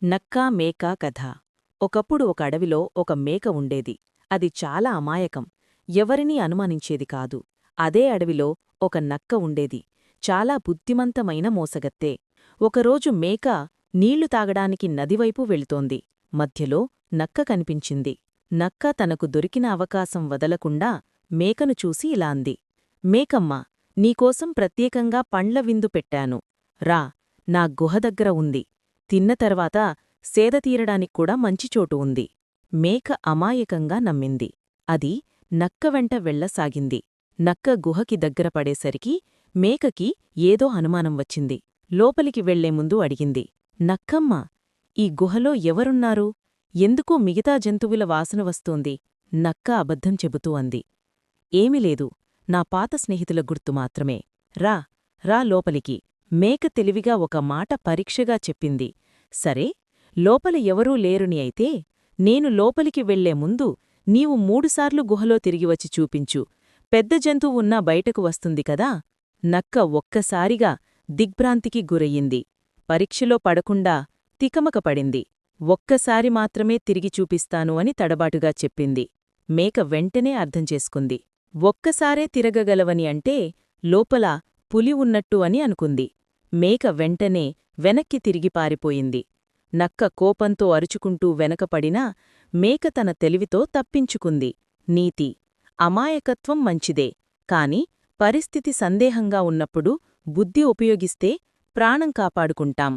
నక్క మేక కథ. ఒకప్పుడు ఒక అడవిలో ఒక మేక ఉండేది. అది చాలా అమాయకం. ఎవరినీ అనుమానించేది కాదు. అదే అడవిలో ఒక నక్క ఉండేది. చాలా బుద్ధిమంతమైన మోసగత్తె. ఒకరోజు మేక నీళ్లు తాగడానికి నదివైపు వెళుతోంది. మధ్యలో నక్క కనిపించింది. నక్క తనకు దొరికిన అవకాశం వదలకుండా మేకను చూసి ఇలా అంది. మేకమ్మా, నీకోసం ప్రత్యేకంగా పండ్ల విందు పెట్టాను. రా, నా గుహ దగ్గర ఉంది. తిన్న తర్వాత సేదతీరడానిక్కూడా మంచి చోటు ఉంది. మేక అమాయకంగా నమ్మింది. అది నక్క వెంట వెళ్లసాగింది. నక్క గుహకి దగ్గర పడేసరికి మేకకి ఏదో అనుమానం వచ్చింది. లోపలికి వెళ్లే ముందు అడిగింది. నక్కమ్మా, ఈ గుహలో ఎవరున్నారు? ఎందుకు మిగతా జంతువుల వాసన వస్తోంది? నక్క అబద్ధం చెబుతూ అంది. ఏమీలేదు, నా పాత స్నేహితుల గుర్తు మాత్రమే. రా, రా లోపలికి. మేక తెలివిగా ఒక మాట పరీక్షగా చెప్పింది. సరే, లోపల ఎవరూ లేరుని అయితే నేను లోపలికి వెళ్లే ముందు నీవు మూడుసార్లు గుహలో తిరిగివచ్చి చూపించు. పెద్ద జంతువున్నా బయటకు వస్తుంది కదా. నక్క ఒక్కసారిగా దిగ్భ్రాంతికి గురయ్యింది. పరీక్షలో పడకుండా తికమకపడింది. ఒక్కసారి మాత్రమే తిరిగి చూపిస్తాను అని తడబాటుగా చెప్పింది. మేక వెంటనే అర్థం చేసుకుంది. ఒక్కసారే తిరగగలవని అంటే లోపల పులి ఉన్నట్టు అని అనుకుంది. మేక వెంటనే వెనక్కి తిరిగి పారిపోయింది. నక్క కోపంతో అరుచుకుంటూ వెనకపడినా మేక తన తెలివితో తప్పించుకుంది. నీతి: అమాయకత్వం మంచిదే, కాని పరిస్థితి సందేహంగా ఉన్నప్పుడు బుద్ధి ఉపయోగిస్తే ప్రాణం కాపాడుకుంటాం.